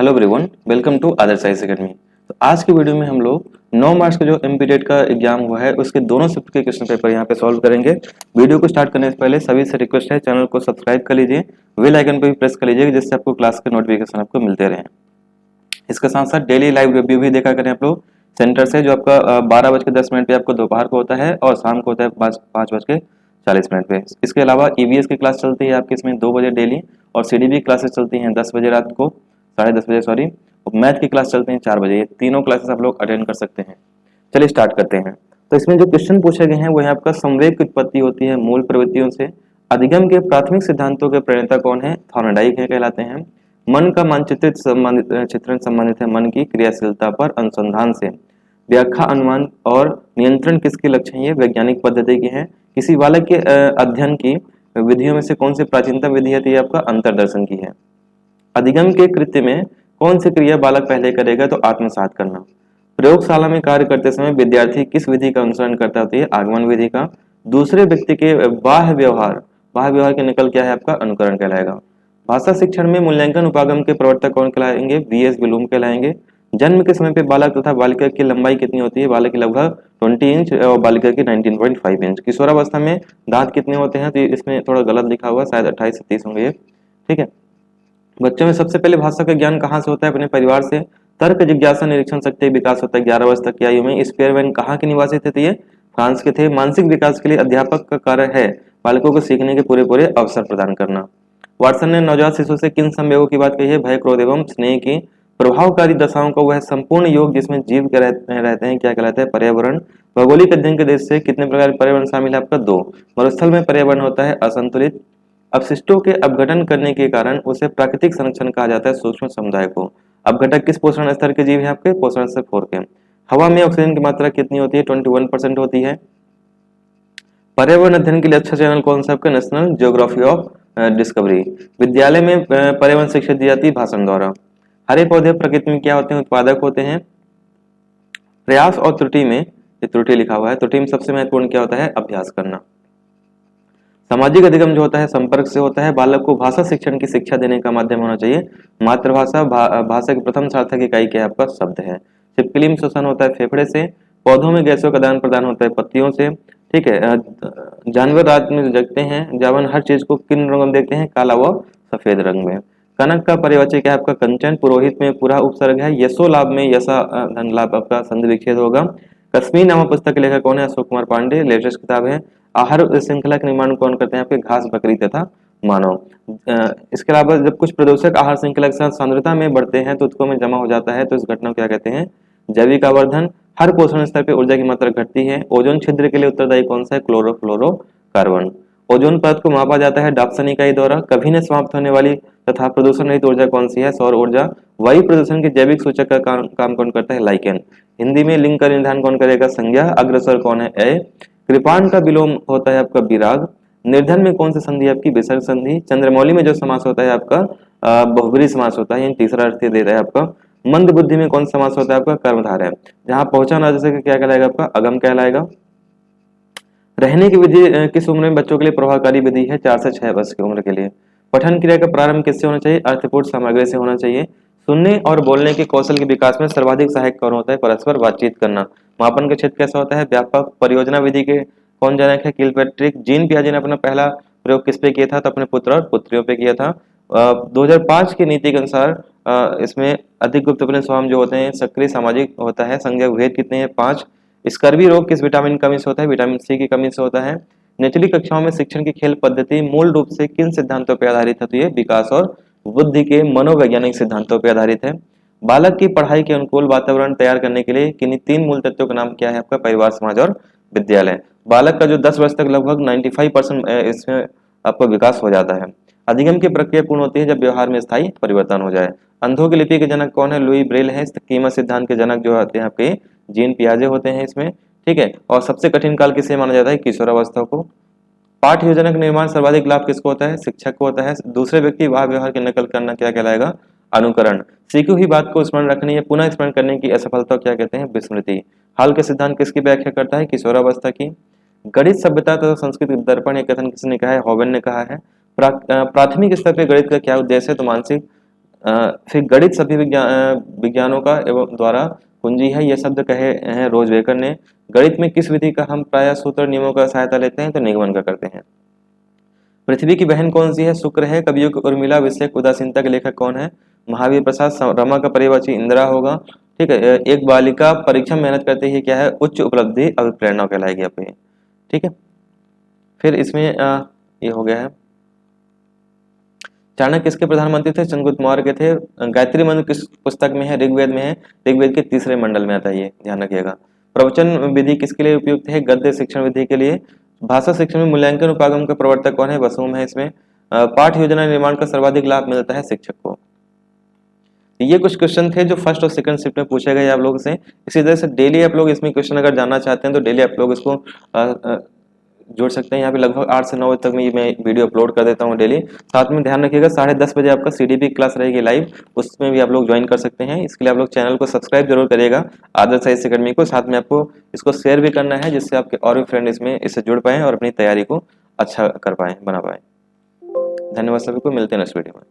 Hello everyone, welcome to Adarsh IAS academy. तो आज की वीडियो में हम लोग 9 मार्च का जो एमपीटेट का एग्जाम हुआ है उसके दोनों शिफ्ट के क्वेश्चन पेपर यहाँ पे सॉल्व करेंगे। वीडियो को स्टार्ट करने से पहले सभी से रिक्वेस्ट है, चैनल को सब्सक्राइब कर लीजिए, बेल आइकन पर भी प्रेस कर लीजिए जिससे आपको क्लास के नोटिफिकेशन आपको मिलते रहें। इसके साथ साथ डेली लाइव रिव्यू भी देखा करें आप लोग सेंटर से, जो आपका 12:10 पे आपको दोपहर को होता है और शाम को होता है 5:40 पे। इसके अलावा ईवीएस की क्लास चलती है आपकी इसमें 2 बजे डेली, और सीडीबी क्लासेस चलती हैं 10 बजे रात को, 10:30 बजे सॉरी, और मैथ की क्लास चलती हैं 4 बजे। ये तीनों क्लासेस आप लोग अटेंड कर सकते हैं। चलिए स्टार्ट करते हैं। तो इसमें जो क्वेश्चन पूछे गए हैं वो है आपका संवेग की उत्पत्ति होती है मूल प्रवृत्तियों से, अधिगम के प्राथमिक सिद्धांतों के प्रणेता कौन है, थॉर्नडाइक है कहलाते हैं। मन का मानचित्रित चित्रण संबंधित है मन की क्रियाशीलता पर अनुसंधान से। व्याख्या, अनुमान और नियंत्रण किसके लक्ष्य हैं, ये वैज्ञानिक पद्धति की है। किसी बालक के अध्ययन की विधियों में से कौन सी प्राचीनतम विधि है, तो ये आपका अंतर्दर्शन की है। अधिगम के कृत्य में कौन सी क्रिया बालक पहले करेगा, तो आत्मसात करना। प्रयोगशाला में कार्य करते समय विद्यार्थी किस विधि का अनुसरण करता है, आगमन विधि का। दूसरे व्यक्ति के बाह्य व्यवहार के नकल क्या है, आपका अनुकरण कहलाएगा। भाषा शिक्षण में मूल्यांकन उपागम के प्रवर्तक कौन कहलाएंगे, वीएस ब्लूम कहलाएंगे। जन्म के समय पे बालक तथा बालिका की लंबाई कितनी होती है, बालक की लगभग 20 इंच और बालिका की 19.5 इंच। किशोरावस्था में दांत कितने होते हैं, तो इसमें थोड़ा गलत लिखा हुआ, शायद 28 से 30 होंगे ये, ठीक है। बच्चों में सबसे पहले भाषा का ज्ञान कहाँ से होता है, अपने परिवार से। तर्क, जिज्ञासा, निरीक्षण शक्ति विकास होता है 11 वर्ष तक की आयु में। स्पेयरमैन कहाँ के निवासी थे, तो ये फ्रांस के थे। मानसिक विकास के लिए अध्यापक का कार्य है बालकों को सीखने के पूरे पूरे अवसर प्रदान करना। वाटसन ने नवजात शिशु से किन संवेगों की बात कही है, भय, क्रोध एवं स्नेह की प्रभावकारी दशाओं का वह संपूर्ण योग जिसमें जीव के रहते हैं क्या कहलाता है, पर्यावरण। भौगोलिक अध्ययन के देश से कितने प्रकार के पर्यावरण शामिल है, आपका 2। मरुस्थल में पर्यावरण होता है असंतुलित। अपशिष्टों के अपघटन करने के कारण उसे प्राकृतिक संरक्षण कहा जाता है सूक्ष्म समुदाय को। अपघटक किस पोषण स्तर के जीव है, आपके पोषण स्तर 4 के। हवा में ऑक्सीजन की मात्रा कितनी होती है, 21% होती है। पर्यावरण अध्ययन के लिए अच्छा चैनल कौन सा, आपका नेशनल ज्योग्राफी ऑफ डिस्कवरी। विद्यालय में पर्यावरण शिक्षा दी जाती है भाषण द्वारा। हरे पौधे प्रकृति में क्या होते हैं, उत्पादक होते हैं। प्रयास और त्रुटि में, ये त्रुटि लिखा हुआ है, त्रुटि में सबसे महत्वपूर्ण क्या होता है, अभ्यास करना। सामाजिक अधिगम जो होता है संपर्क से होता है। बालक को भाषा शिक्षण की शिक्षा देने का माध्यम होना चाहिए मातृभाषा। भाषा की प्रथम सार्थक इकाई क्या है, आपका शब्द है। छिपकली में श्वसन होता है फेफड़े से। पौधों में गैसों का आदान प्रदान होता है पत्तियों से, ठीक है। जानवर रात में जगते हैं, जावन हर चीज को किन रंगों में देखते हैं, काला व सफेद रंग में। कनक का परिवाचक क्या है, आपका कंचन। पुरोहित में पूरा उपसर्ग है। यशो लाभ में यशा धन लाभ आपका संधि विच्छेद होगा। कश्मीर नामक पुस्तक के लेखक कौन है, अशोक कुमार पांडे, लेटेस्ट किताब है। आहार श्रृंखला के निर्माण कौन करते हैं, आपके घास, बकरी तथा मानव। इसके अलावा जब कुछ प्रदूषक आहार श्रृंखला के साथ सांद्रता में बढ़ते हैं तो उत्कों में जमा हो जाता है, तो इस घटना को क्या कहते हैं, जैविक आवर्धन। हर पोषण स्तर पे ऊर्जा की मात्रा घटती है। ओजोन छिद्र के लिए उत्तरदायी कौन सा है, क्लोरोफ्लोरोकार्बन। ओजोन परत को मापा जाता है डाप्सन इकाई द्वारा। कभी न समाप्त होने वाली तथा प्रदूषण रहित ऊर्जा कौन सी है, सौर ऊर्जा। वायु प्रदूषण के जैविक सूचक का काम कौन करता है, लाइकेन। हिंदी में लिंग का निर्धारण कौन करेगा, संज्ञा। अग्रस्वर कौन है, ए। कृपाण का विलोम होता है आपका विराग। निर्धन में कौन सी संधि है, आपकी विसर्ग संधि। चंद्रमौली में जो समास होता है आपका बहुब्रीहि समास होता है, तीसरा अर्थ दे रहा है आपका। मंद बुद्धि में कौन सा समास होता है, आपका कर्मधारय है। जहां पहुंचा ना जैसे क्या कहलाएगा, आपका अगम कहलाएगा। रहने की विधि किस उम्र में बच्चों के लिए प्रभावकारी विधि है, 4 से 6 वर्ष की उम्र के लिए। पठन क्रिया का प्रारंभ किससे होना चाहिए, अर्थपूर्ण सामग्री से होना चाहिए। सुनने और बोलने के कौशल के विकास में सर्वाधिक सहायक कौन होता है, परस्पर बातचीत करना। मापन का क्षेत्र कैसा होता है, व्यापक। परियोजना विधि के कौन जनक है, किलपैट्रिक। जीन पियाजे ने अपना पहला प्रयोग किस पे किया था, तो अपने पुत्र और पुत्रियों पे किया था। 2005 की नीति के अनुसार इसमें अधिक गुप्त अपने स्वयं जो होते हैं सक्रिय सामाजिक होता है। संज्ञा भेद कितने हैं, 5। स्कर्वी रोग किस विटामिन की कमी से होता है, विटामिन सी की कमी से होता है। निचली कक्षाओं में शिक्षण की खेल पद्धति मूल रूप से किन सिद्धांतों पर आधारित है, तो ये विकास और बुद्धि के मनोवैज्ञानिक सिद्धांतों पर आधारित है। बालक की पढ़ाई के अनुकूल वातावरण तैयार करने के लिए किन्हीं 3 मूल तत्वों का नाम क्या है, आपका परिवार, समाज और विद्यालय। बालक का जो 10 वर्ष तक लगभग 95% इसमें आपका विकास हो जाता है। अधिगम की प्रक्रिया पूर्ण होती है जब व्यवहार में स्थायी परिवर्तन हो जाए। अंधों की लिपि के जनक कौन है, लुई ब्रेल है। कीमत सिद्धांत के जनक जो होते हैं आपके जीन पियाजे होते हैं इसमें, ठीक है। और सबसे कठिन काल किसे माना जाता है, किशोरावस्था को। पाठ योजना का निर्माण सर्वाधिक लाभ किसको होता है, शिक्षक को होता है। दूसरे व्यक्ति वाह व्यवहार की नकल करना क्या कहलाएगा, अनुकरण। सीखी हुई बात को स्मरण रखने या पुनः स्मरण करने की असफलता क्या कहते हैं, विस्मृति। हाल के सिद्धांत किसकी व्याख्या करता है, किशोरावस्था की। गणित सभ्यता तथा संस्कृत दर्पण एक कथन किसने कहा है, हॉवेन ने कहा है। प्राथमिक स्तर पर गणित का क्या उद्देश्य है, तो मानसिक फिर गणित सभी विज्ञानों का एवं द्वारा कुंजी है, यह शब्द कहे हैं रोज बेकर ने। गणित में किस विधि का हम प्रायः सूत्र नियमों का सहायता लेते हैं, तो निगमन का करते हैं। पृथ्वी की बहन कौन सी है, शुक्र है। कवियों की उर्मिला विषयक उदासीनता के लेखक कौन है, महावीर प्रसाद। रमा का पर्यायवाची इंदिरा होगा। ठीक है, एक बालिका परीक्षा में मेहनत करती है, क्या है, उच्च उपलब्धि अभिप्रेरणा कहलाएगी आपको ये। ठीक है, फिर इसमें ये हो गया है। चाणक्य किसके प्रधानमंत्री थे, चंद्रगुप्त मौर्य के थे। गायत्री मंत्र किस पुस्तक में है, ऋग्वेद में है। ऋग्वेद के 3रे मंडल में आता है, ये ध्यान रखिएगा। प्रवचन विधि किसके लिए उपयुक्त है, गद्य शिक्षण विधि के लिए। भाषा शिक्षण में मूल्यांकन उपागम का प्रवर्तक कौन है, वसुम है इसमें। पाठ योजना निर्माण का सर्वाधिक लाभ मिलता है शिक्षक को। ये कुछ क्वेश्चन थे जो फर्स्ट और सेकंड शिफ्ट में पूछे गए आप लोगों से। इसी तरह से डेली आप लोग इसमें क्वेश्चन अगर जानना चाहते हैं तो डेली आप लोग इसको जोड़ सकते हैं। यहाँ पे लगभग 8 से 9 बजे तक मैं वीडियो अपलोड कर देता हूँ डेली। साथ में ध्यान रखिएगा 10:30 बजे आपका CDP क्लास रहेगी लाइव, उसमें भी आप लोग ज्वाइन कर सकते हैं। इसके लिए आप लोग चैनल को सब्सक्राइब जरूर करिएगा आदर्श साइंस अकेडमी को। साथ में आपको इसको शेयर भी करना है, जिससे आपके और भी फ्रेंड इससे जुड़ पाएं और अपनी तैयारी को अच्छा कर पाएं, बना पाएं। धन्यवाद सभी को, मिलते हैं नेक्स्ट वीडियो में।